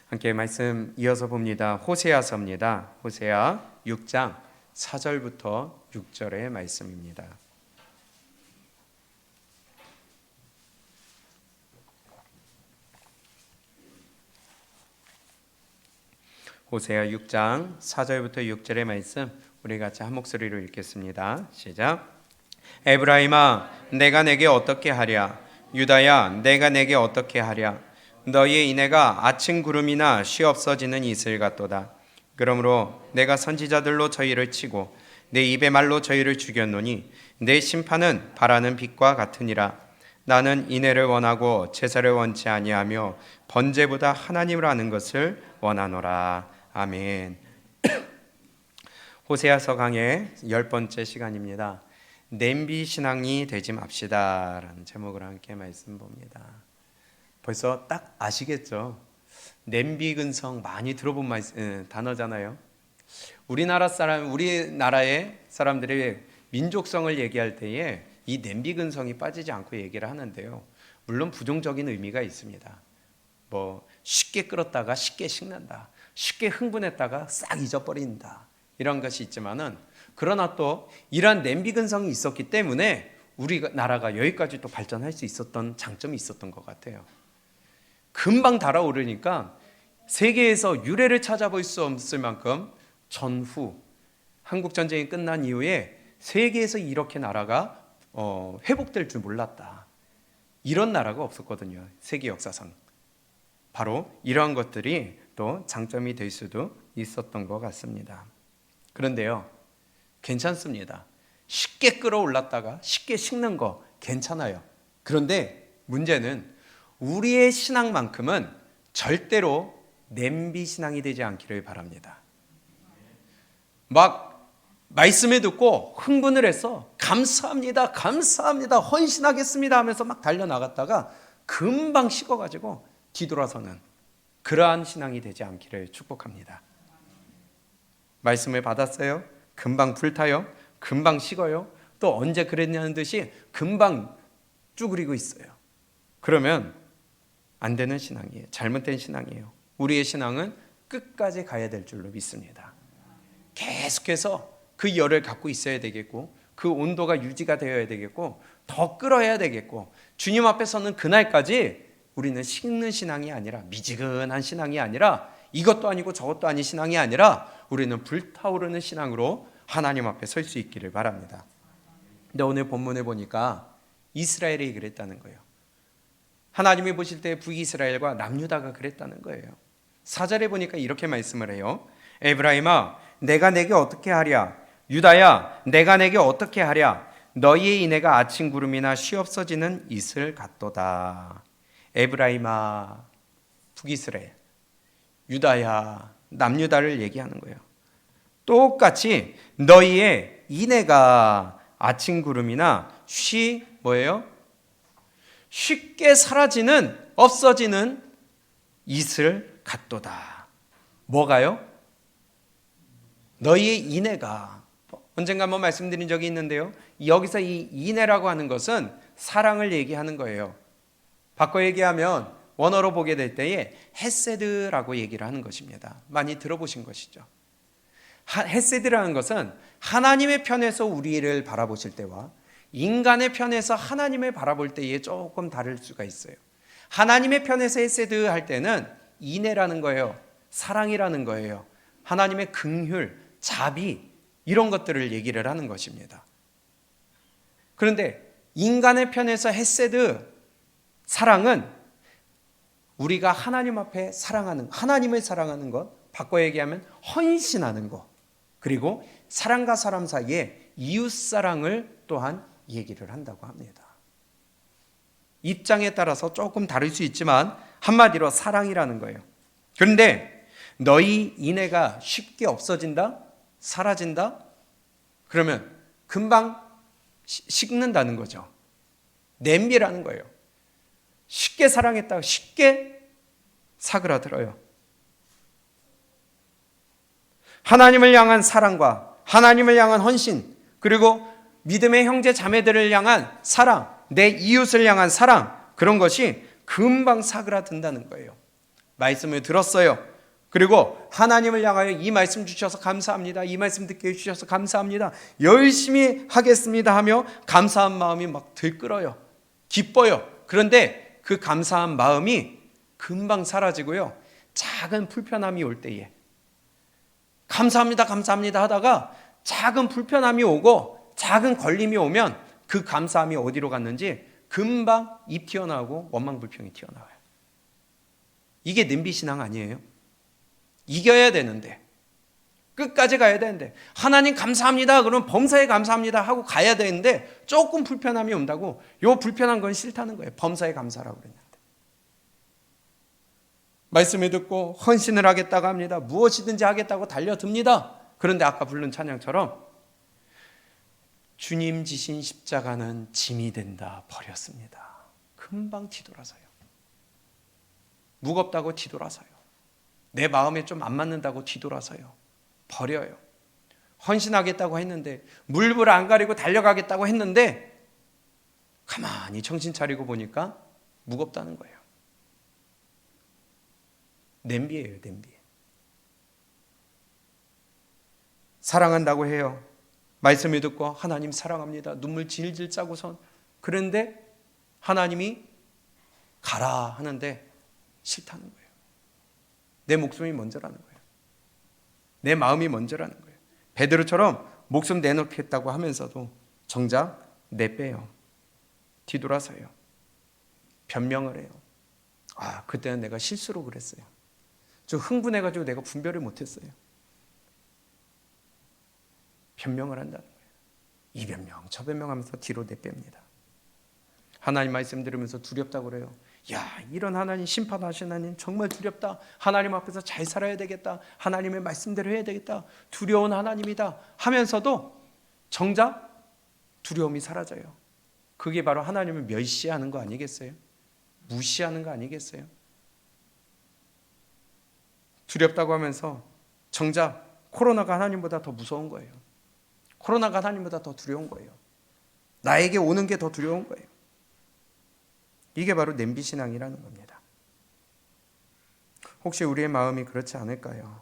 함께 말씀 이어서 봅니다. 호세아서입니다. 호세아 6장 4절부터 6절의 말씀입니다. 호세아 6장 4절부터 6절의 말씀 우리 같이 한 목소리로 읽겠습니다. 시작. 에브라임아, 내가 내게 어떻게 하랴? 유다야, 내가 내게 어떻게 하랴? 너희의 인애가 아침 구름이나 쉬 없어지는 이슬 같도다. 그러므로 내가 선지자들로 저희를 치고 내 입의 말로 저희를 죽였노니 내 심판은 바라는 빛과 같으니라. 나는 인애를 원하고 제사를 원치 아니하며 번제보다 하나님을 아는 것을 원하노라. 아멘. 호세아서 강의 10번째 시간입니다. 냄비 신앙이 되지 맙시다 라는 제목으로 함께 말씀 봅니다. 벌써 딱 아시겠죠? 냄비 근성 많이 들어본 단어잖아요. 우리나라의 사람들의 민족성을 얘기할 때에 이 냄비 근성이 빠지지 않고 얘기를 하는데요. 물론 부정적인 의미가 있습니다. 쉽게 끓었다가 쉽게 식는다. 쉽게 흥분했다가 싹 잊어버린다. 이런 것이 있지만은 그러나 또 이러한 냄비 근성이 있었기 때문에 우리나라가 여기까지 또 발전할 수 있었던 장점이 있었던 것 같아요. 금방 달아오르니까 세계에서 유례를 찾아볼 수 없을 만큼 전후 한국전쟁이 끝난 이후에 세계에서 이렇게 나라가 회복될 줄 몰랐다. 이런 나라가 없었거든요. 세계 역사상. 바로 이러한 것들이 또 장점이 될 수도 있었던 것 같습니다. 그런데요, 괜찮습니다. 쉽게 끌어올랐다가 쉽게 식는 거 괜찮아요. 그런데 문제는 우리의 신앙만큼은 절대로 냄비 신앙이 되지 않기를 바랍니다. 막 말씀을 듣고 흥분을 해서 감사합니다, 감사합니다, 헌신하겠습니다 하면서 막 달려나갔다가 금방 식어가지고 뒤돌아서는 그러한 신앙이 되지 않기를 축복합니다. 말씀을 받았어요? 금방 불타요? 금방 식어요? 또 언제 그랬냐는 듯이 금방 쭈그리고 있어요. 그러면 안 되는 신앙이에요. 잘못된 신앙이에요. 우리의 신앙은 끝까지 가야 될 줄로 믿습니다. 계속해서 그 열을 갖고 있어야 되겠고 그 온도가 유지가 되어야 되겠고 더 끓어야 되겠고 주님 앞에 서는 그날까지 우리는 식는 신앙이 아니라 미지근한 신앙이 아니라 이것도 아니고 저것도 아닌 신앙이 아니라 우리는 불타오르는 신앙으로 하나님 앞에 설 수 있기를 바랍니다. 근데 오늘 본문을 보니까 이스라엘이 그랬다는 거예요. 하나님이 보실 때 북이스라엘과 남유다가 그랬다는 거예요. 4절에 보니까 이렇게 말씀을 해요. 에브라임아, 내가 내게 어떻게 하랴? 유다야, 내가 내게 어떻게 하랴? 너희의 인애가 아침 구름이나 쉬 없어지는 이슬 같도다. 에브라임아, 북이스라엘, 유다야, 남유다를 얘기하는 거예요. 똑같이 너희의 인애가 아침 구름이나 쉽게 사라지는, 없어지는 이슬 같도다. 뭐가요? 너희의 인애가. 언젠가 한번 말씀드린 적이 있는데요. 여기서 이 인애라고 하는 것은 사랑을 얘기하는 거예요. 바꿔 얘기하면 원어로 보게 될 때에 헤세드라고 얘기를 하는 것입니다. 많이 들어보신 것이죠. 헤세드라는 것은 하나님의 편에서 우리를 바라보실 때와 인간의 편에서 하나님을 바라볼 때에 조금 다를 수가 있어요. 하나님의 편에서 헤세드 할 때는 인애라는 거예요. 사랑이라는 거예요. 하나님의 긍휼, 자비 이런 것들을 얘기를 하는 것입니다. 그런데 인간의 편에서 헤세드, 사랑은 우리가 하나님 앞에 사랑하는, 하나님을 사랑하는 것, 바꿔 얘기하면 헌신하는 것, 그리고 사람과 사람 사이에 이웃사랑을 또한 얘기를 한다고 합니다. 입장에 따라서 조금 다를 수 있지만 한마디로 사랑이라는 거예요. 그런데 너희 인애가 쉽게 없어진다? 사라진다? 그러면 금방 식는다는 거죠. 냄비라는 거예요. 쉽게 사랑했다가 쉽게 사그라들어요. 하나님을 향한 사랑과 하나님을 향한 헌신, 그리고 믿음의 형제 자매들을 향한 사랑, 내 이웃을 향한 사랑, 그런 것이 금방 사그라든다는 거예요. 말씀을 들었어요. 그리고 하나님을 향하여 이 말씀 주셔서 감사합니다. 이 말씀 듣게 해주셔서 감사합니다. 열심히 하겠습니다 하며 감사한 마음이 막 들끓어요. 기뻐요. 그런데 그 감사한 마음이 금방 사라지고요. 작은 불편함이 올 때에 감사합니다, 감사합니다 하다가 작은 불편함이 오고 작은 걸림이 오면 그 감사함이 어디로 갔는지 금방 입 튀어나오고 원망불평이 튀어나와요. 이게 냄비신앙 아니에요? 이겨야 되는데, 끝까지 가야 되는데, 하나님 감사합니다 그러면 범사에 감사합니다 하고 가야 되는데 조금 불편함이 온다고 요 불편한 건 싫다는 거예요. 범사에 감사라고 그랬는데. 말씀을 듣고 헌신을 하겠다고 합니다. 무엇이든지 하겠다고 달려듭니다. 그런데 아까 부른 찬양처럼 주님 지신 십자가는 짐이 된다 버렸습니다. 금방 뒤돌아서요. 무겁다고 뒤돌아서요. 내 마음에 좀 안 맞는다고 뒤돌아서요. 버려요. 헌신하겠다고 했는데, 물불 안 가리고 달려가겠다고 했는데 가만히 정신 차리고 보니까 무겁다는 거예요. 냄비예요, 냄비. 사랑한다고 해요. 말씀을 듣고 하나님 사랑합니다. 눈물 질질 짜고선. 그런데 하나님이 가라 하는데 싫다는 거예요. 내 목숨이 먼저라는 거예요. 내 마음이 먼저라는 거예요. 베드로처럼 목숨 내놓겠다고 하면서도 정작 내빼요. 뒤돌아서요. 변명을 해요. 아, 그때는 내가 실수로 그랬어요. 좀 흥분해가지고 내가 분별을 못했어요. 변명을 한다는 거예요. 이 변명, 저 변명하면서 뒤로 내뺍니다. 하나님 말씀 들으면서 두렵다고 그래요. 야, 이런 하나님, 심판하신 하나님 정말 두렵다. 하나님 앞에서 잘 살아야 되겠다. 하나님의 말씀대로 해야 되겠다. 두려운 하나님이다 하면서도 정작 두려움이 사라져요. 그게 바로 하나님을 멸시하는 거 아니겠어요? 무시하는 거 아니겠어요? 두렵다고 하면서 정작 코로나가 하나님보다 더 무서운 거예요. 코로나가 하나님보다 더 두려운 거예요. 나에게 오는 게 더 두려운 거예요. 이게 바로 냄비신앙이라는 겁니다. 혹시 우리의 마음이 그렇지 않을까요?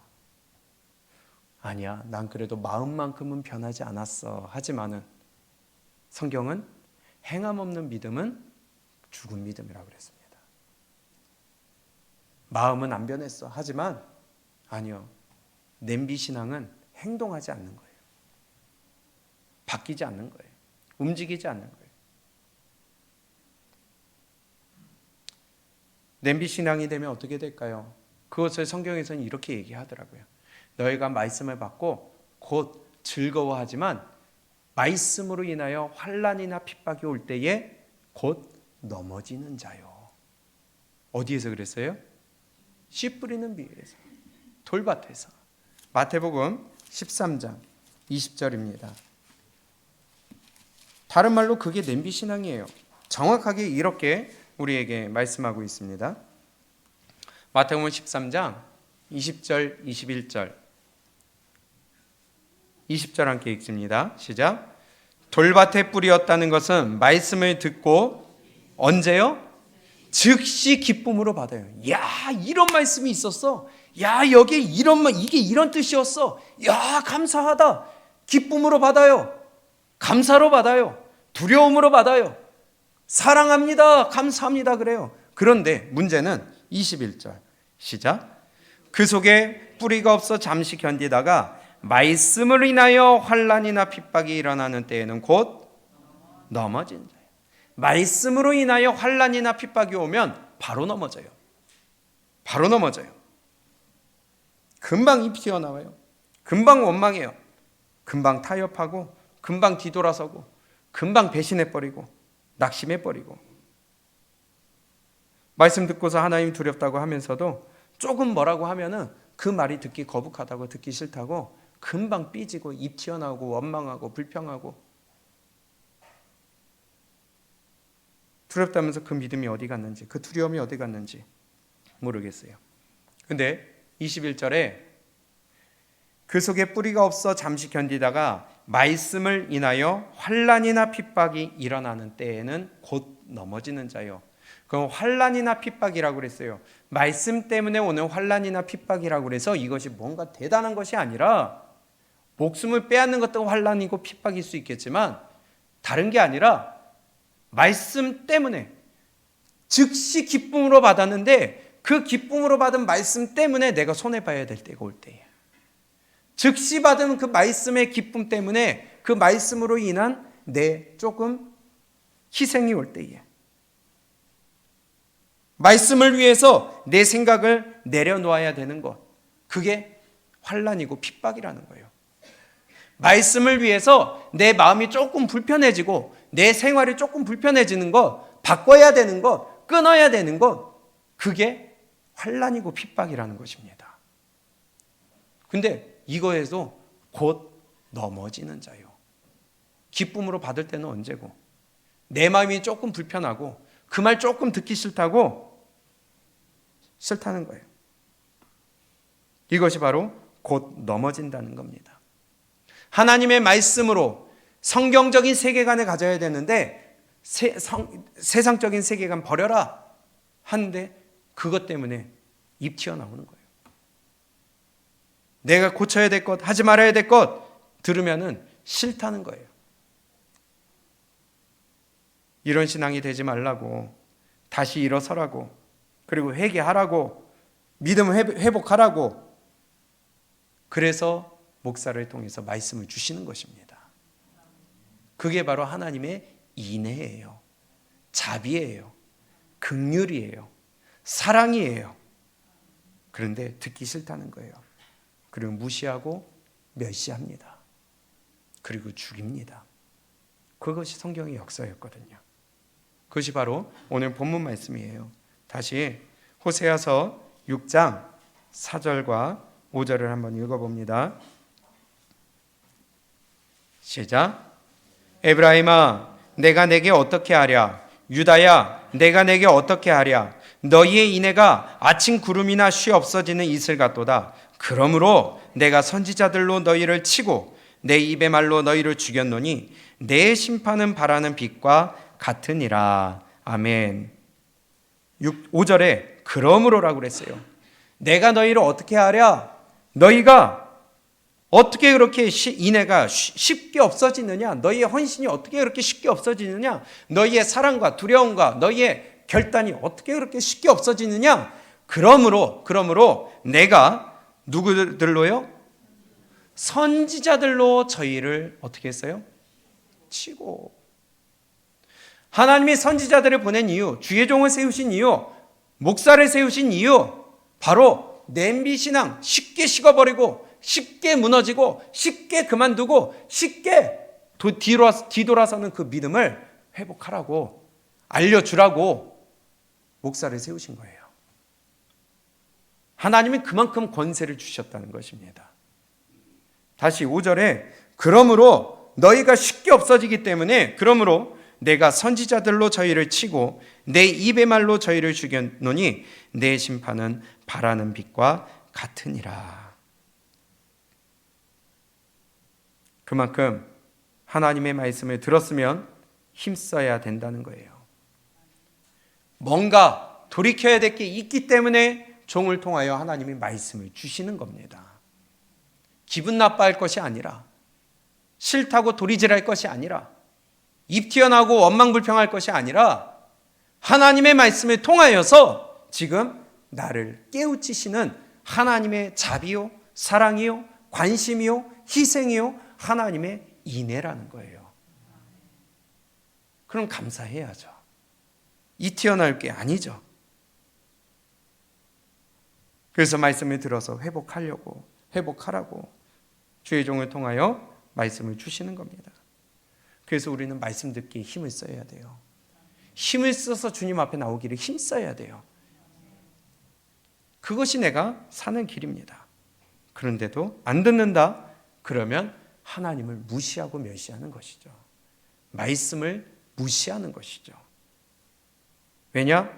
아니야, 난 그래도 마음만큼은 변하지 않았어. 하지만은 성경은 행함 없는 믿음은 죽은 믿음이라고 그랬습니다. 마음은 안 변했어. 하지만 아니요, 냄비신앙은 행동하지 않는 거예요. 바뀌지 않는 거예요. 움직이지 않는 거예요. 냄비신앙이 되면 어떻게 될까요? 그것을 성경에서는 이렇게 얘기하더라고요. 너희가 말씀을 받고 곧 즐거워하지만 말씀으로 인하여 환난이나 핍박이 올 때에 곧 넘어지는 자요. 어디에서 그랬어요? 씨 뿌리는 비에서, 돌밭에서. 마태복음 13장 20절입니다. 다른 말로 그게 냄비신앙이에요. 정확하게 이렇게 우리에게 말씀하고 있습니다. 마태복음 13장 20절 21절 20절 함께 읽습니다. 시작. 돌밭에 뿌리였다는 것은 말씀을 듣고 언제요? 즉시 기쁨으로 받아요. 야, 이런 말씀이 있었어. 야, 여기 이게 이런 뜻이었어. 야, 감사하다. 기쁨으로 받아요. 감사로 받아요. 두려움으로 받아요. 사랑합니다. 감사합니다. 그래요. 그런데 문제는 21절 시작. 그 속에 뿌리가 없어 잠시 견디다가 말씀을 인하여 환난이나 핍박이 일어나는 때에는 곧 넘어진 자예요. 말씀으로 인하여 환난이나 핍박이 오면 바로 넘어져요. 바로 넘어져요. 금방 입 튀어나와요. 금방 원망해요. 금방 타협하고 금방 뒤돌아서고 금방 배신해버리고 낙심해버리고. 말씀 듣고서 하나님 두렵다고 하면서도 조금 뭐라고 하면은 그 말이 듣기 거북하다고 듣기 싫다고 금방 삐지고 입 튀어나오고 원망하고 불평하고. 두렵다면서 그 믿음이 어디 갔는지, 그 두려움이 어디 갔는지 모르겠어요. 근데 21절에 그 속에 뿌리가 없어 잠시 견디다가 말씀을 인하여 환난이나 핍박이 일어나는 때에는 곧 넘어지는 자요. 그건 환난이나 핍박이라고 그랬어요. 말씀 때문에 오는 환난이나 핍박이라고 그래서 이것이 뭔가 대단한 것이 아니라, 목숨을 빼앗는 것도 환난이고 핍박일 수 있겠지만 다른 게 아니라 말씀 때문에 즉시 기쁨으로 받았는데 그 기쁨으로 받은 말씀 때문에 내가 손해봐야 될 때가 올 때예요. 즉시 받은 그 말씀의 기쁨 때문에 그 말씀으로 인한 내 조금 희생이 올 때에, 말씀을 위해서 내 생각을 내려놓아야 되는 것, 그게 환난이고 핍박이라는 거예요. 말씀을 위해서 내 마음이 조금 불편해지고 내 생활이 조금 불편해지는 것, 바꿔야 되는 것, 끊어야 되는 것, 그게 환난이고 핍박이라는 것입니다. 근데 이거에도 곧 넘어지는 자요. 기쁨으로 받을 때는 언제고, 내 마음이 조금 불편하고 그 말 조금 듣기 싫다는 거예요. 이것이 바로 곧 넘어진다는 겁니다. 하나님의 말씀으로 성경적인 세계관을 가져야 되는데 세상적인 세계관 버려라 하는데 그것 때문에 입 튀어나오는 거예요. 내가 고쳐야 될 것, 하지 말아야 될 것 들으면은 싫다는 거예요. 이런 신앙이 되지 말라고, 다시 일어서라고, 그리고 회개하라고, 믿음을 회복하라고, 그래서 목사를 통해서 말씀을 주시는 것입니다. 그게 바로 하나님의 인애예요. 자비예요. 긍휼이에요. 사랑이에요. 그런데 듣기 싫다는 거예요. 그리고 무시하고 멸시합니다. 그리고 죽입니다. 그것이 성경의 역사였거든요. 그것이 바로 오늘 본문 말씀이에요. 다시 호세아서 6장 4절과 5절을 한번 읽어봅니다. 시작. 에브라임아, 내가 내게 어떻게 하랴? 유다야, 내가 내게 어떻게 하랴? 너희의 인애가 아침 구름이나 쉬 없어지는 이슬 같도다. 그러므로 내가 선지자들로 너희를 치고 내 입의 말로 너희를 죽였노니 내 심판은 바라는 빛과 같으니라. 아멘. 5절에 그러므로라고 그랬어요. 내가 너희를 어떻게 하랴? 너희가 어떻게 그렇게 인애가 쉽게 없어지느냐? 너희의 헌신이 어떻게 그렇게 쉽게 없어지느냐? 너희의 사랑과 두려움과 너희의 결단이 어떻게 그렇게 쉽게 없어지느냐? 그러므로 내가 누구들로요? 선지자들로 저희를 어떻게 했어요? 치고. 하나님이 선지자들을 보낸 이유, 주의 종을 세우신 이유, 목사를 세우신 이유, 바로 냄비 신앙 쉽게 식어버리고 쉽게 무너지고 쉽게 그만두고 쉽게 뒤돌아서는 그 믿음을 회복하라고, 알려주라고 목사를 세우신 거예요. 하나님은 그만큼 권세를 주셨다는 것입니다. 다시 5절에 그러므로 너희가 쉽게 없어지기 때문에 그러므로 내가 선지자들로 저희를 치고 내 입의 말로 저희를 죽였노니 내 심판은 바라는 빛과 같으니라. 그만큼 하나님의 말씀을 들었으면 힘써야 된다는 거예요. 뭔가 돌이켜야 될 게 있기 때문에 종을 통하여 하나님이 말씀을 주시는 겁니다. 기분 나빠할 것이 아니라, 싫다고 도리질할 것이 아니라, 입 튀어나오고 원망불평할 것이 아니라 하나님의 말씀을 통하여서 지금 나를 깨우치시는 하나님의 자비요, 사랑이요, 관심이요, 희생이요, 하나님의 인애라는 거예요. 그럼 감사해야죠. 이 튀어나올 게 아니죠. 그래서 말씀을 들어서 회복하라고 주의 종을 통하여 말씀을 주시는 겁니다. 그래서 우리는 말씀 듣기에 힘을 써야 돼요. 힘을 써서 주님 앞에 나오기를 힘써야 돼요. 그것이 내가 사는 길입니다. 그런데도 안 듣는다? 그러면 하나님을 무시하고 멸시하는 것이죠. 말씀을 무시하는 것이죠. 왜냐?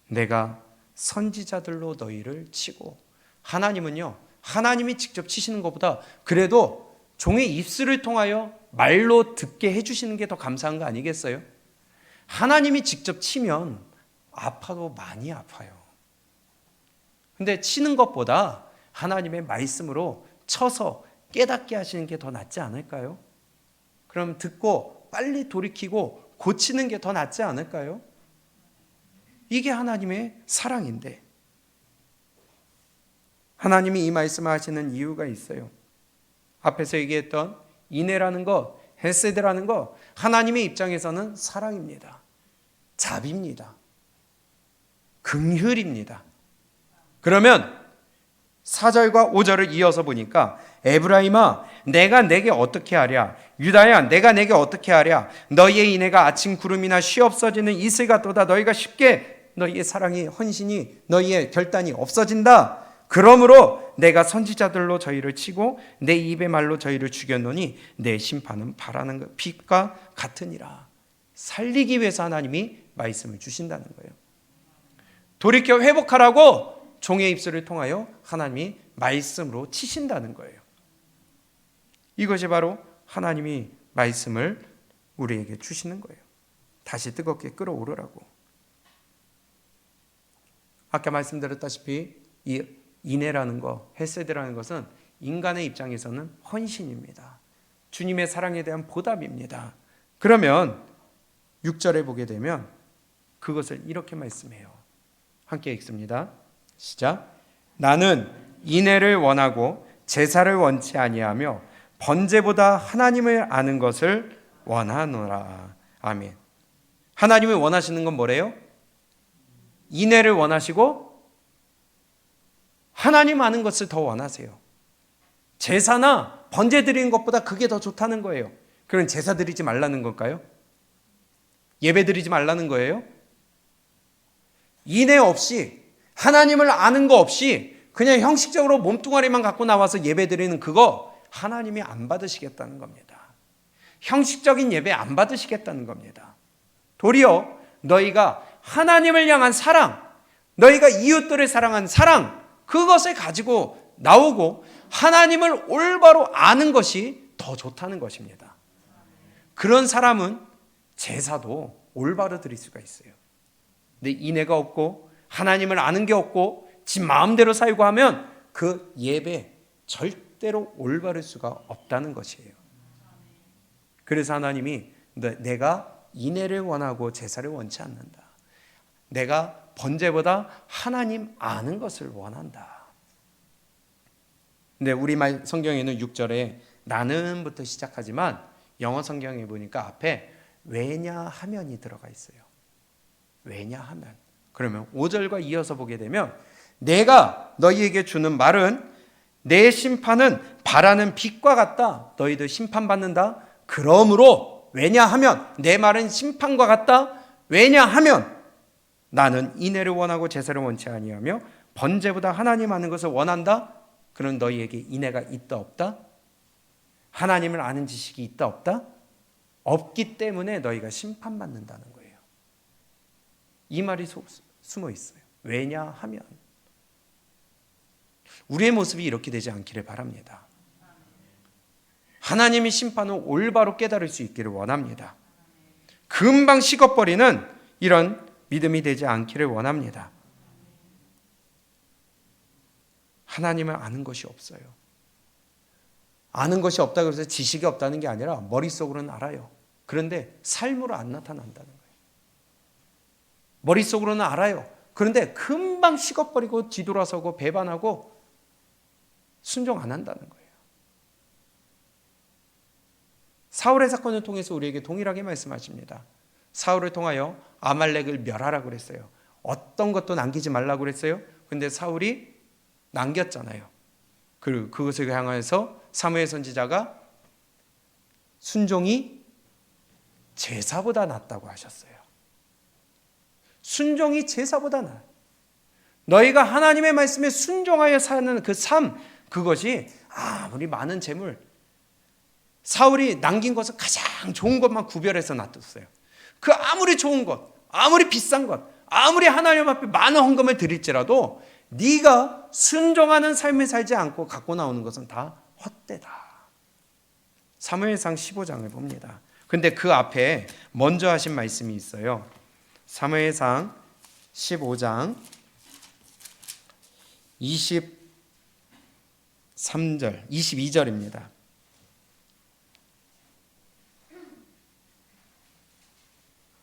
내가 선지자들로 너희를 치고, 하나님은요, 하나님이 직접 치시는 것보다 그래도 종의 입술을 통하여 말로 듣게 해주시는 게 더 감사한 거 아니겠어요? 하나님이 직접 치면 아파도 많이 아파요. 근데 치는 것보다 하나님의 말씀으로 쳐서 깨닫게 하시는 게 더 낫지 않을까요? 그럼 듣고 빨리 돌이키고 고치는 게 더 낫지 않을까요? 이게 하나님의 사랑인데, 하나님이 이 말씀을 하시는 이유가 있어요. 앞에서 얘기했던 인애라는 것, 헤세드라는 것, 하나님의 입장에서는 사랑입니다. 자비입니다. 긍휼입니다. 그러면 4절과 5절을 이어서 보니까 에브라임아 내가 내게 어떻게 하랴, 유다야 내가 내게 어떻게 하랴, 너희의 인애가 아침 구름이나 쉬 없어지는 이슬 같도다. 너희가 쉽게 너희의 사랑이, 헌신이, 너희의 결단이 없어진다. 그러므로 내가 선지자들로 저희를 치고 내 입의 말로 저희를 죽였노니 내 심판은 바라는 빛과 같으니라. 살리기 위해서 하나님이 말씀을 주신다는 거예요. 돌이켜 회복하라고 종의 입술을 통하여 하나님이 말씀으로 치신다는 거예요. 이것이 바로 하나님이 말씀을 우리에게 주시는 거예요. 다시 뜨겁게 끓어오르라고. 아까 말씀드렸다시피 이 인애라는 것, 헤세드라는 것은 인간의 입장에서는 헌신입니다. 주님의 사랑에 대한 보답입니다. 그러면 6절에 보게 되면 그것을 이렇게 말씀해요. 함께 읽습니다. 시작. 나는 인애를 원하고 제사를 원치 아니하며 번제보다 하나님을 아는 것을 원하노라. 아멘. 하나님을 원하시는 건 뭐래요? 인애를 원하시고 하나님 아는 것을 더 원하세요. 제사나 번제 드리는 것보다 그게 더 좋다는 거예요. 그럼 제사 드리지 말라는 걸까요? 예배 드리지 말라는 거예요? 인애 없이, 하나님을 아는 거 없이 그냥 형식적으로 몸뚱아리만 갖고 나와서 예배 드리는 그거 하나님이 안 받으시겠다는 겁니다. 형식적인 예배 안 받으시겠다는 겁니다. 도리어 너희가 하나님을 향한 사랑, 너희가 이웃들을 사랑한 사랑, 그것을 가지고 나오고 하나님을 올바로 아는 것이 더 좋다는 것입니다. 그런 사람은 제사도 올바로 드릴 수가 있어요. 근데 인애가 없고 하나님을 아는 게 없고 지 마음대로 살고 하면 그 예배 절대로 올바를 수가 없다는 것이에요. 그래서 하나님이 내가 인애를 원하고 제사를 원치 않는다. 내가 번제보다 하나님 아는 것을 원한다. 근데 우리 성경에는 6절에 나는부터 시작하지만 영어 성경에 보니까 앞에 왜냐하면이 들어가 있어요. 왜냐하면. 그러면 5절과 이어서 보게 되면 내가 너희에게 주는 말은 내 심판은 바라는 빛과 같다. 너희들 심판받는다. 그러므로 왜냐하면 내 말은 심판과 같다. 왜냐하면 나는 인애를 원하고 제사를 원치 아니하며 번제보다 하나님 아는 것을 원한다. 그럼 너희에게 인애가 있다 없다? 하나님을 아는 지식이 있다 없다? 없기 때문에 너희가 심판받는다는 거예요. 이 말이 숨어 있어요. 왜냐하면 우리의 모습이 이렇게 되지 않기를 바랍니다. 하나님의 심판을 올바로 깨달을 수 있기를 원합니다. 금방 식어버리는 이런 믿음이 되지 않기를 원합니다. 하나님을 아는 것이 없어요. 아는 것이 없다고 해서 지식이 없다는 게 아니라 머릿속으로는 알아요. 그런데 삶으로 안 나타난다는 거예요. 머릿속으로는 알아요. 그런데 금방 식어버리고 뒤돌아서고 배반하고 순종 안 한다는 거예요. 사울의 사건을 통해서 우리에게 동일하게 말씀하십니다. 사울을 통하여 아말렉을 멸하라고 그랬어요. 어떤 것도 남기지 말라고 그랬어요. 근데 사울이 남겼잖아요. 그것을 향해서 사무엘 선지자가 순종이 제사보다 낫다고 하셨어요. 순종이 제사보다 나아요. 너희가 하나님의 말씀에 순종하여 사는 그 삶, 그것이 아무리 많은 재물, 사울이 남긴 것은 가장 좋은 것만 구별해서 놔뒀어요. 그 아무리 좋은 것, 아무리 비싼 것, 아무리 하나님 앞에 많은 헌금을 드릴지라도 네가 순종하는 삶을 살지 않고 갖고 나오는 것은 다 헛되다. 사무엘상 15장을 봅니다. 근데 그 앞에 먼저 하신 말씀이 있어요. 사무엘상 15장 23절, 22절입니다.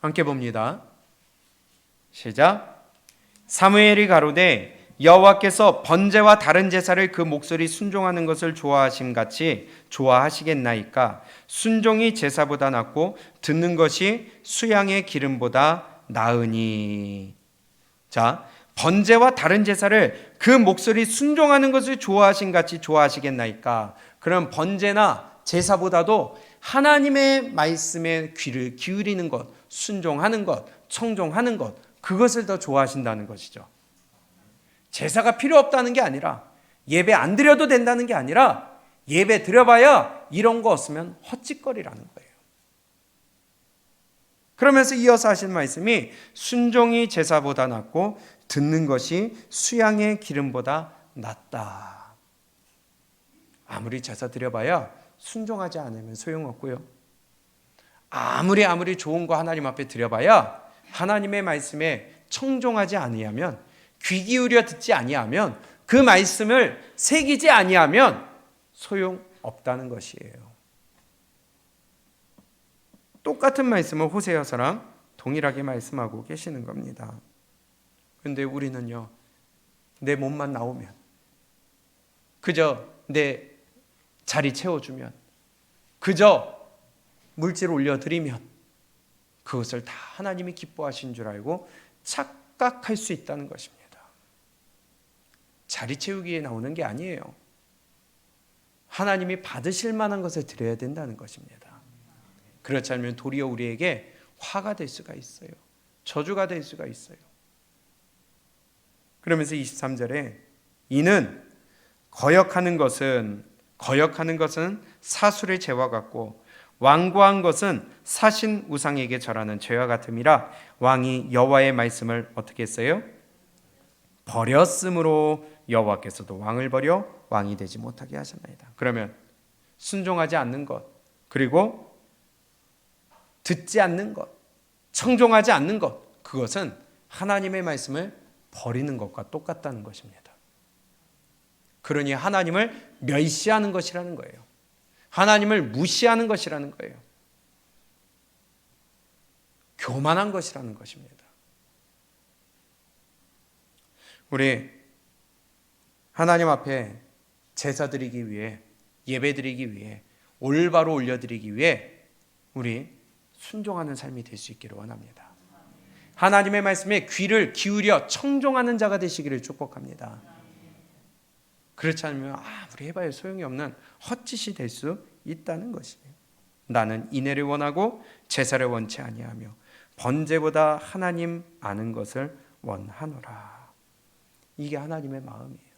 함께 봅니다. 시작. 사무엘이 가로되 여호와께서 번제와 다른 제사를 그 목소리 순종하는 것을 좋아하심 같이 좋아하시겠나이까? 순종이 제사보다 낫고 듣는 것이 수양의 기름보다 나으니. 자, 번제와 다른 제사를 그 목소리 순종하는 것을 좋아하심 같이 좋아하시겠나이까? 그럼 번제나 제사보다도 하나님의 말씀에 귀를 기울이는 것, 순종하는 것, 청종하는 것, 그것을 더 좋아하신다는 것이죠. 제사가 필요 없다는 게 아니라, 예배 안 드려도 된다는 게 아니라, 예배 드려봐야 이런 거 없으면 헛짓거리라는 거예요. 그러면서 이어서 하신 말씀이 순종이 제사보다 낫고 듣는 것이 수양의 기름보다 낫다. 아무리 제사 드려봐야 순종하지 않으면 소용없고요. 아무리 좋은 거 하나님 앞에 드려봐야 하나님의 말씀에 청종하지 아니하면, 귀 기울여 듣지 아니하면, 그 말씀을 새기지 아니하면 소용없다는 것이에요. 똑같은 말씀을 호세아서랑 동일하게 말씀하고 계시는 겁니다. 그런데 우리는요, 내 몸만 나오면, 그저 내 자리 채워주면, 그저 물질 올려드리면 그것을 다 하나님이 기뻐하신 줄 알고 착각할 수 있다는 것입니다. 자리 채우기에 나오는 게 아니에요. 하나님이 받으실 만한 것을 드려야 된다는 것입니다. 그렇지 않으면 도리어 우리에게 화가 될 수가 있어요. 저주가 될 수가 있어요. 그러면서 23절에 이는 거역하는 것은 사술의 죄와 같고 완고한 것은 사신 우상에게 절하는 죄와 같음이라. 왕이 여호와의 말씀을 어떻게 했어요? 버렸으므로 여호와께서도 왕을 버려 왕이 되지 못하게 하셨나이다. 그러면 순종하지 않는 것, 그리고 듣지 않는 것, 청종하지 않는 것, 그것은 하나님의 말씀을 버리는 것과 똑같다는 것입니다. 그러니 하나님을 멸시하는 것이라는 거예요. 하나님을 무시하는 것이라는 거예요. 교만한 것이라는 것입니다. 우리 하나님 앞에 제사 드리기 위해, 예배 드리기 위해, 올바로 올려드리기 위해 우리 순종하는 삶이 될 수 있기를 원합니다. 하나님의 말씀에 귀를 기울여 청종하는 자가 되시기를 축복합니다. 그렇지 않으면 아무리 해봐야 소용이 없는 헛짓이 될 수 있다는 것이에요. 나는 인애를 원하고 제사를 원치 아니하며 번제보다 하나님 아는 것을 원하노라. 이게 하나님의 마음이에요.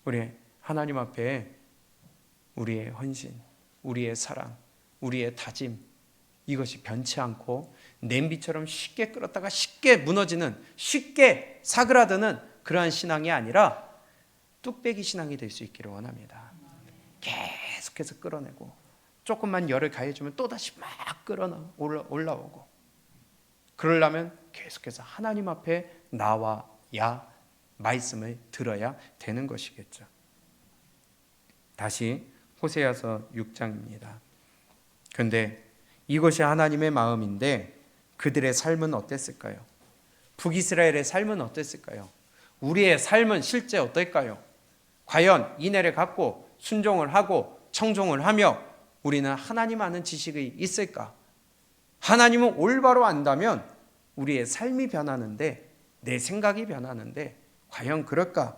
우리 하나님 앞에 우리의 헌신, 우리의 사랑, 우리의 다짐, 이것이 변치 않고 냄비처럼 쉽게 끓었다가 쉽게 무너지는, 쉽게 사그라드는 그러한 신앙이 아니라 뚝배기 신앙이 될 수 있기를 원합니다. 계속해서 끌어내고 조금만 열을 가해주면 또다시 막 올라오고, 그러려면 계속해서 하나님 앞에 나와야 말씀을 들어야 되는 것이겠죠. 다시 호세아서 6장입니다. 그런데 이것이 하나님의 마음인데 그들의 삶은 어땠을까요? 북이스라엘의 삶은 어땠을까요? 우리의 삶은 실제 어떨까요? 과연 인애를 갖고 순종을 하고 청종을 하며 우리는 하나님 아는 지식이 있을까? 하나님은 올바로 안다면 우리의 삶이 변하는데, 내 생각이 변하는데 과연 그럴까?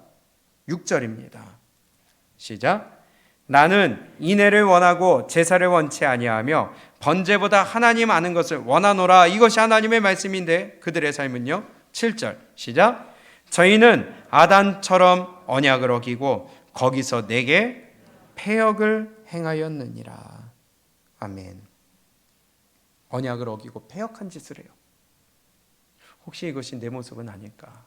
6절입니다. 시작. 나는 인애를 원하고 제사를 원치 아니하며 번제보다 하나님 아는 것을 원하노라. 이것이 하나님의 말씀인데 그들의 삶은요? 7절 시작. 저희는 아단처럼 언약을 어기고 거기서 내게 패역을 행하였느니라. 아멘. 언약을 어기고 패역한 짓을 해요. 혹시 이것이 내 모습은 아닐까?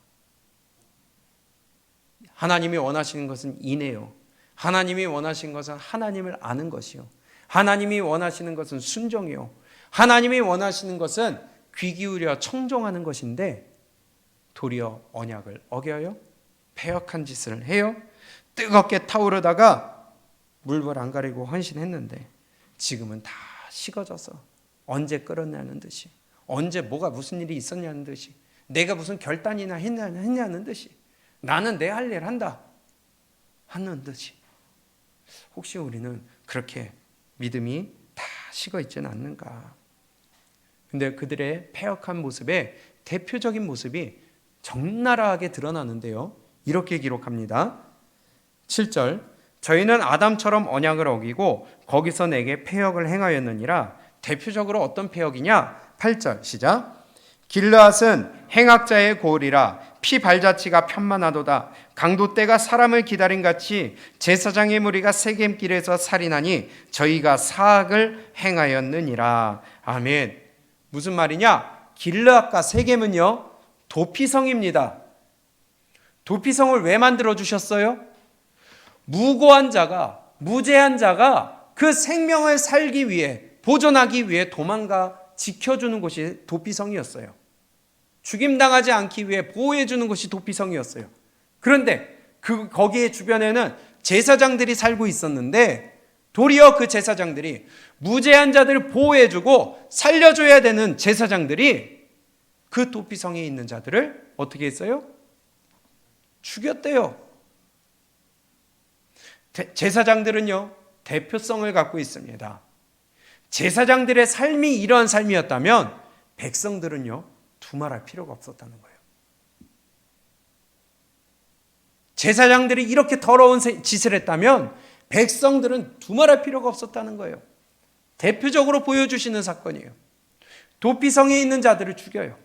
하나님이 원하시는 것은 인애요. 하나님이 원하신 것은 하나님을 아는 것이요. 하나님이 원하시는 것은 순종이요. 하나님이 원하시는 것은 귀 기울여 청종하는 것인데 도리어 언약을 어겨요. 패역한 짓을 해요. 뜨겁게 타오르다가 물불 안 가리고 헌신했는데 지금은 다 식어져서 언제 끓었냐는 듯이, 언제 뭐가 무슨 일이 있었냐는 듯이, 내가 무슨 결단이나 했냐는 듯이, 나는 내 할 일 한다 하는 듯이. 혹시 우리는 그렇게 믿음이 다 식어 있지는 않는가? 근데 그들의 패역한 모습의 대표적인 모습이 적나라하게 드러나는데요. 이렇게 기록합니다. 7절, 저희는 아담처럼 언약을 어기고 거기서 내게 패역을 행하였느니라. 대표적으로 어떤 패역이냐? 8절 시작. 길르앗은 행악자의 고을이라 피 발자취가 편만하도다. 강도 때가 사람을 기다린 같이 제사장의 무리가 세겜길에서 살인하니 저희가 사악을 행하였느니라. 아멘. 무슨 말이냐? 길르앗과 세겜은요, 도피성입니다. 도피성을 왜 만들어 주셨어요? 무고한 자가, 무죄한 자가 그 생명을 살기 위해, 보존하기 위해 도망가 지켜주는 곳이 도피성이었어요. 죽임당하지 않기 위해 보호해 주는 것이 도피성이었어요. 그런데 거기에 주변에는 제사장들이 살고 있었는데 도리어 그 제사장들이 무죄한 자들을 보호해 주고 살려줘야 되는 제사장들이 그 도피성에 있는 자들을 어떻게 했어요? 죽였대요. 제사장들은요, 대표성을 갖고 있습니다. 제사장들의 삶이 이러한 삶이었다면 백성들은요, 두말할 필요가 없었다는 거예요. 제사장들이 이렇게 더러운 짓을 했다면 백성들은 두말할 필요가 없었다는 거예요. 대표적으로 보여주시는 사건이에요. 도피성에 있는 자들을 죽여요.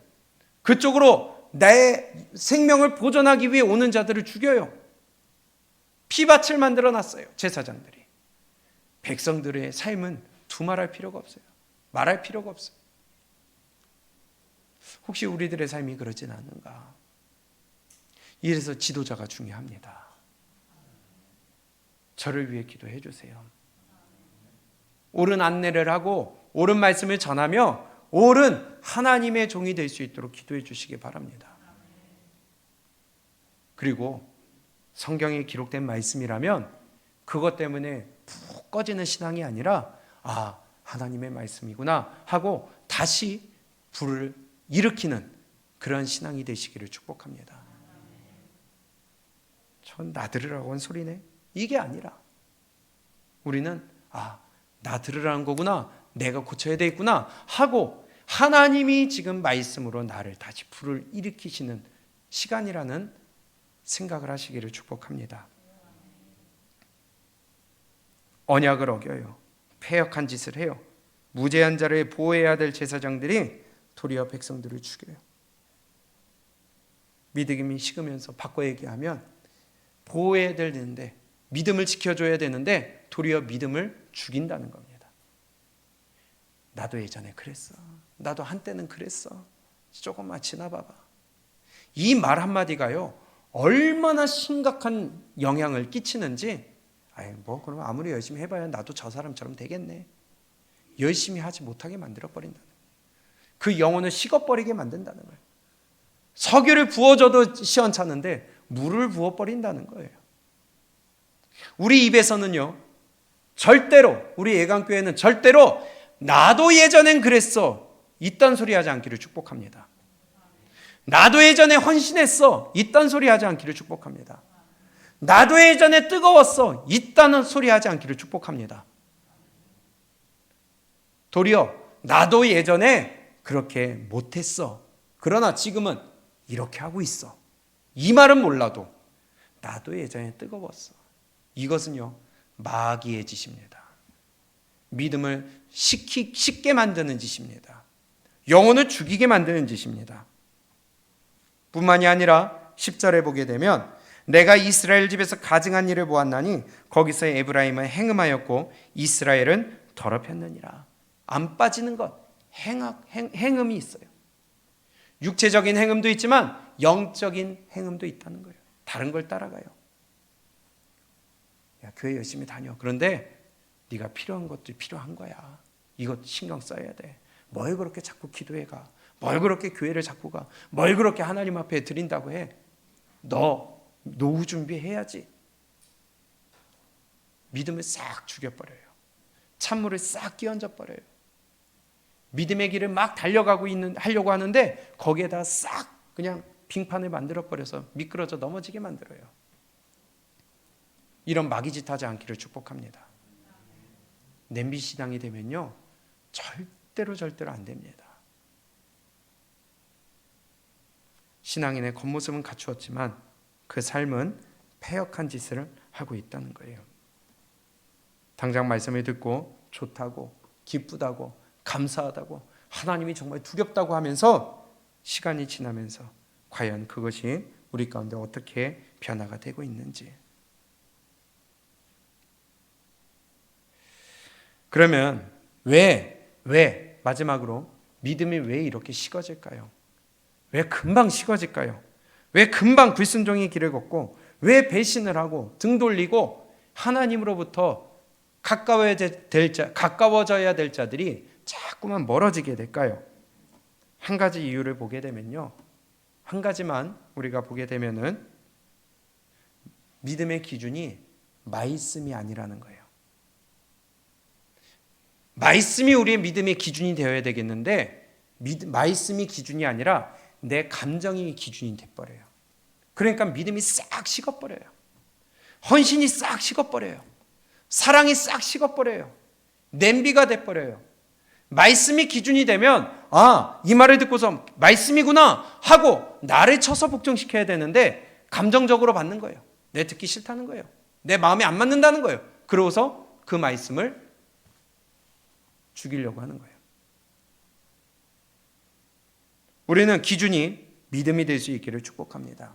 그쪽으로 내 생명을 보존하기 위해 오는 자들을 죽여요. 피밭을 만들어 놨어요, 제사장들이. 백성들의 삶은 두말할 필요가 없어요. 말할 필요가 없어요. 혹시 우리들의 삶이 그러진 않는가? 이래서 지도자가 중요합니다. 저를 위해 기도해 주세요. 옳은 안내를 하고 옳은 말씀을 전하며 옳은 하나님의 종이 될 수 있도록 기도해 주시기 바랍니다. 그리고 성경에 기록된 말씀이라면 그것 때문에 푹 꺼지는 신앙이 아니라 하나님의 말씀이구나 하고 다시 불을 일으키는 그런 신앙이 되시기를 축복합니다. 전 나들으라고 한 소리네? 이게 아니라 우리는 나 들으라는 거구나, 내가 고쳐야 되겠구나 하고 하나님이 지금 말씀으로 나를 다시 불을 일으키시는 시간이라는 생각을 하시기를 축복합니다. 언약을 어겨요. 패역한 짓을 해요. 무죄한 자를 보호해야 될 제사장들이 도리어 백성들을 죽여요. 믿음이 식으면서 바꿔 얘기하면 보호해야 되는데, 믿음을 지켜줘야 되는데 도리어 믿음을 죽인다는 겁니다. 나도 예전에 그랬어. 나도 한때는 그랬어. 조금만 지나봐봐. 이 말 한마디가요, 얼마나 심각한 영향을 끼치는지, 그럼 아무리 열심히 해봐야 나도 저 사람처럼 되겠네. 열심히 하지 못하게 만들어버린다는 거예요. 그 영혼을 식어버리게 만든다는 거예요. 석유를 부어줘도 시원찮은데 물을 부어버린다는 거예요. 우리 입에서는요, 절대로, 우리 예강교회는 절대로 나도 예전엔 그랬어, 이딴 소리 하지 않기를 축복합니다. 나도 예전에 헌신했어, 이딴 소리 하지 않기를 축복합니다. 나도 예전에 뜨거웠어, 이딴 소리 하지 않기를 축복합니다. 도리어 나도 예전에 그렇게 못했어, 그러나 지금은 이렇게 하고 있어, 이 말은 몰라도 나도 예전에 뜨거웠어. 이것은요, 마귀의 짓입니다. 믿음을 식게 만드는 짓입니다. 영혼을 죽이게 만드는 짓입니다. 뿐만이 아니라 10절에 보게 되면 내가 이스라엘 집에서 가증한 일을 보았나니 거기서 에브라임은 행음하였고 이스라엘은 더럽혔느니라. 안 빠지는 것, 행음이 있어요. 육체적인 행음도 있지만 영적인 행음도 있다는 거예요. 다른 걸 따라가요. 야, 교회 열심히 다녀. 그런데 네가 필요한 것도 필요한 거야. 이것 신경 써야 돼. 뭘 그렇게 자꾸 기도해 가? 뭘 그렇게 교회를 자꾸 가? 뭘 그렇게 하나님 앞에 드린다고 해? 너 노후 준비해야지. 믿음을 싹 죽여버려요. 찬물을 싹 끼얹어 버려요. 믿음의 길을 막 하려고 하는데 거기에다 싹 그냥 빙판을 만들어 버려서 미끄러져 넘어지게 만들어요. 이런 마귀짓 하지 않기를 축복합니다. 냄비 신앙이 되면요, 절대로 안 됩니다. 신앙인의 겉모습은 갖추었지만 그 삶은 패역한 짓을 하고 있다는 거예요. 당장 말씀을 듣고 좋다고, 기쁘다고, 감사하다고, 하나님이 정말 두렵다고 하면서 시간이 지나면서 과연 그것이 우리 가운데 어떻게 변화가 되고 있는지. 그러면 왜 마지막으로 믿음이 왜 이렇게 식어질까요? 왜 금방 식어질까요? 왜 금방 불순종의 길을 걷고 왜 배신을 하고 등 돌리고 하나님으로부터 가까워져야 될 자들이 자꾸만 멀어지게 될까요? 한 가지 이유를 보게 되면요, 한 가지만 우리가 보게 되면은 믿음의 기준이 말씀이 아니라는 거예요. 말씀이 우리의 믿음의 기준이 되어야 되겠는데 말씀이 기준이 아니라 내 감정이 기준이 돼버려요. 그러니까 믿음이 싹 식어버려요. 헌신이 싹 식어버려요. 사랑이 싹 식어버려요. 냄비가 돼버려요. 말씀이 기준이 되면 이 말을 듣고서 말씀이구나 하고 나를 쳐서 복종시켜야 되는데 감정적으로 받는 거예요. 내 듣기 싫다는 거예요. 내 마음에 안 맞는다는 거예요. 그러고서 그 말씀을 죽이려고 하는 거예요. 우리는 기준이 믿음이 될 수 있기를 축복합니다.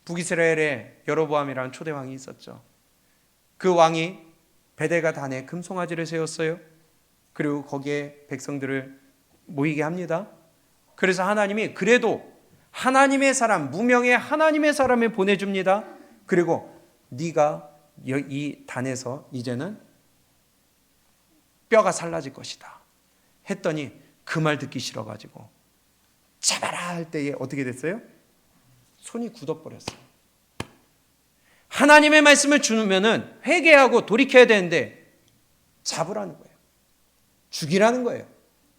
북이스라엘에 여로보암이라는 초대왕이 있었죠. 그 왕이 베델과 단에 금송아지를 세웠어요. 그리고 거기에 백성들을 모이게 합니다. 그래서 하나님이 그래도 하나님의 사람, 무명의 하나님의 사람을 보내줍니다. 그리고 네가 이 단에서 이제는 뼈가 살라질 것이다 했더니 그 말 듣기 싫어가지고 잡아라 할 때에 어떻게 됐어요? 손이 굳어버렸어요. 하나님의 말씀을 주면은 회개하고 돌이켜야 되는데 잡으라는 거예요. 죽이라는 거예요.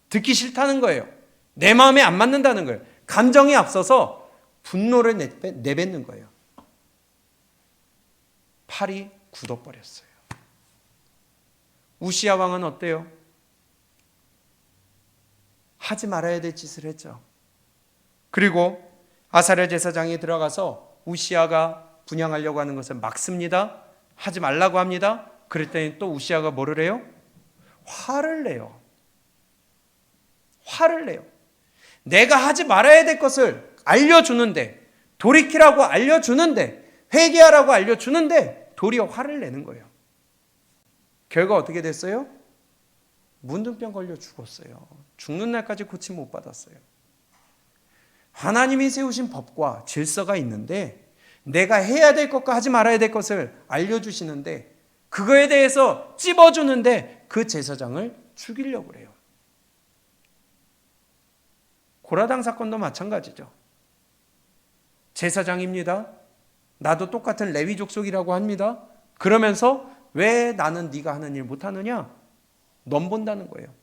듣기 싫다는 거예요. 내 마음에 안 맞는다는 거예요. 감정이 앞서서 분노를 내뱉는 거예요. 팔이 굳어버렸어요. 우시야 왕은 어때요? 하지 말아야 될 짓을 했죠. 그리고 아사랴 제사장이 들어가서 우시야가 분향하려고 하는 것을 막습니다. 하지 말라고 합니다. 그랬더니 또 우시야가 뭐를 해요? 화를 내요. 내가 하지 말아야 될 것을 알려주는데, 돌이키라고 알려주는데, 회개하라고 알려주는데 도리어 화를 내는 거예요. 결과 어떻게 됐어요? 문둥병 걸려 죽었어요. 죽는 날까지 고침 못 받았어요. 하나님이 세우신 법과 질서가 있는데 내가 해야 될 것과 하지 말아야 될 것을 알려주시는데 그거에 대해서 찝어주는데 그 제사장을 죽이려고 그래요. 고라당 사건도 마찬가지죠. 제사장입니다. 나도 똑같은 레위 족속이라고 합니다. 그러면서 왜 나는 네가 하는 일 못하느냐? 넘본다는 거예요.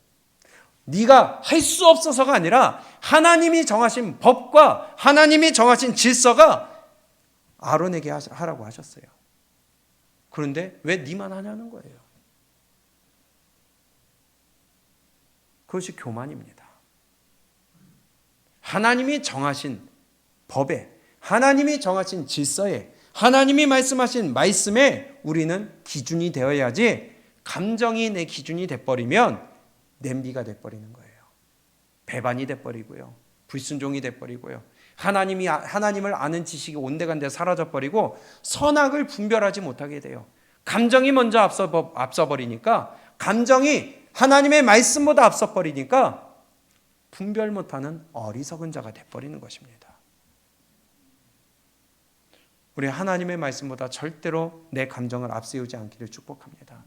네가 할 수 없어서가 아니라 하나님이 정하신 법과 하나님이 정하신 질서가 아론에게 하라고 하셨어요. 그런데 왜 네만 하냐는 거예요. 그것이 교만입니다. 하나님이 정하신 법에, 하나님이 정하신 질서에, 하나님이 말씀하신 말씀에 우리는 기준이 되어야지 감정이 내 기준이 돼버리면 냄비가 돼버리는 거예요. 배반이 돼버리고요. 불순종이 돼버리고요. 하나님을 아는 지식이 온데간데 사라져버리고 선악을 분별하지 못하게 돼요. 감정이 먼저 앞서버리니까, 감정이 하나님의 말씀보다 앞서버리니까 분별 못하는 어리석은 자가 돼버리는 것입니다. 우리 하나님의 말씀보다 절대로 내 감정을 앞세우지 않기를 축복합니다.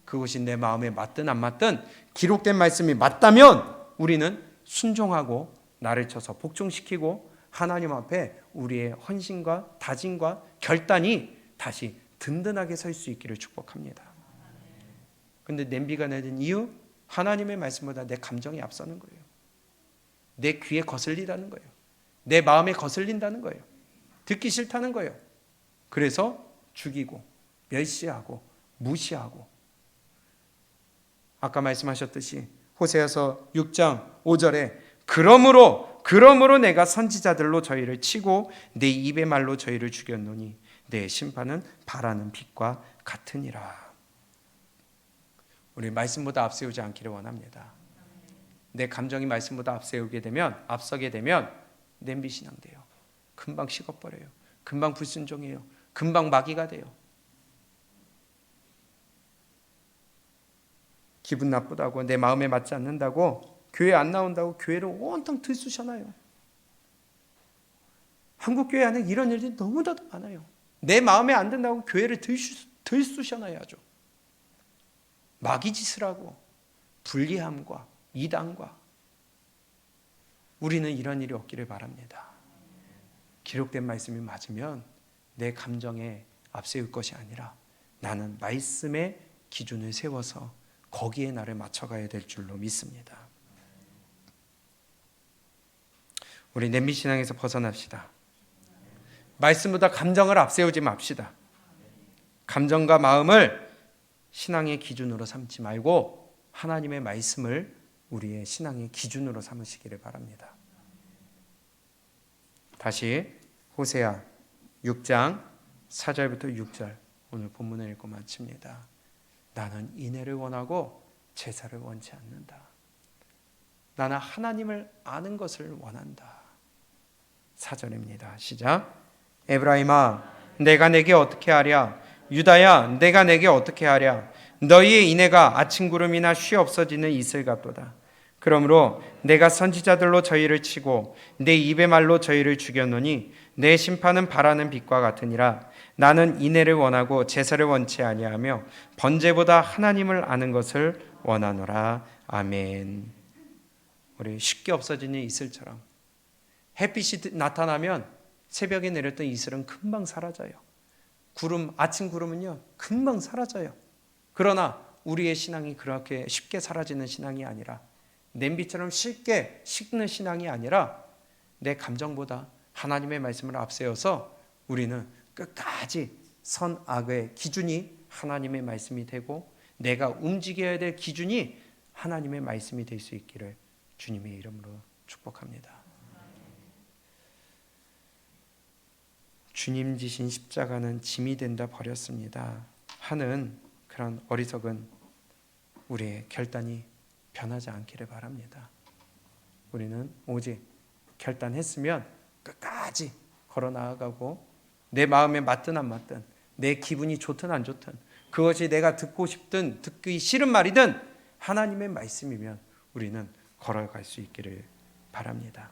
그것이 내 마음에 맞든 안 맞든 기록된 말씀이 맞다면 우리는 순종하고 나를 쳐서 복종시키고 하나님 앞에 우리의 헌신과 다짐과 결단이 다시 든든하게 설 수 있기를 축복합니다. 그런데 냄비가 내린 이유, 하나님의 말씀보다 내 감정이 앞서는 거예요. 내 귀에 거슬리다는 거예요. 내 마음에 거슬린다는 거예요. 듣기 싫다는 거예요. 그래서 죽이고 멸시하고 무시하고, 아까 말씀하셨듯이 호세아서 6장 5절에 그러므로 내가 선지자들로 저희를 치고 내 입의 말로 저희를 죽였노니 내 심판은 바라는 빛과 같으니라. 우리 말씀보다 앞세우지 않기를 원합니다. 내 감정이 말씀보다 앞서게 되면 냄비 신앙 돼요. 금방 식어버려요. 금방 불순종해요. 금방 마귀가 돼요. 기분 나쁘다고, 내 마음에 맞지 않는다고, 교회 안 나온다고 교회를 온통 들쑤셔놔요. 한국교회 안에 이런 일들이 너무나도 많아요. 내 마음에 안 든다고 교회를 들쑤셔놔야죠. 마귀 짓을 하고 불리함과 이단과. 우리는 이런 일이 없기를 바랍니다. 기록된 말씀이 맞으면 내 감정에 앞세울 것이 아니라 나는 말씀의 기준을 세워서 거기에 나를 맞춰가야 될 줄로 믿습니다. 우리 냄비신앙에서 벗어납시다. 말씀보다 감정을 앞세우지 맙시다. 감정과 마음을 신앙의 기준으로 삼지 말고 하나님의 말씀을 우리의 신앙의 기준으로 삼으시기를 바랍니다. 다시 호세아 6장 4절부터 6절 오늘 본문을 읽고 마칩니다. 나는 인애를 원하고 제사를 원치 않는다. 나는 하나님을 아는 것을 원한다. 4절입니다. 시작. 에브라임아, 내가 내게 어떻게 하랴? 유다야, 내가 내게 어떻게 하랴? 너희의 인애가 아침 구름이나 쉬 없어지는 이슬 같도다. 그러므로 내가 선지자들로 저희를 치고 내 입의 말로 저희를 죽였노니 내 심판은 바라는 빛과 같으니라. 나는 인애를 원하고 제사를 원치 아니하며 번제보다 하나님을 아는 것을 원하노라. 아멘. 우리 쉽게 없어지는 이슬처럼 햇빛이 나타나면 새벽에 내렸던 이슬은 금방 사라져요. 아침 구름은요 금방 사라져요. 그러나 우리의 신앙이 그렇게 쉽게 사라지는 신앙이 아니라, 냄비처럼 쉽게 식는 신앙이 아니라 내 감정보다 하나님의 말씀을 앞세워서 우리는 끝까지 선악의 기준이 하나님의 말씀이 되고 내가 움직여야 될 기준이 하나님의 말씀이 될 수 있기를 주님의 이름으로 축복합니다. 주님 지신 십자가는 짐이 된다 버렸습니다 하는 그런 어리석은 우리의 결단이 변하지 않기를 바랍니다. 우리는 오직 결단했으면 끝까지 걸어 나아가고 내 마음에 맞든 안 맞든, 내 기분이 좋든 안 좋든, 그것이 내가 듣고 싶든 듣기 싫은 말이든 하나님의 말씀이면 우리는 걸어갈 수 있기를 바랍니다.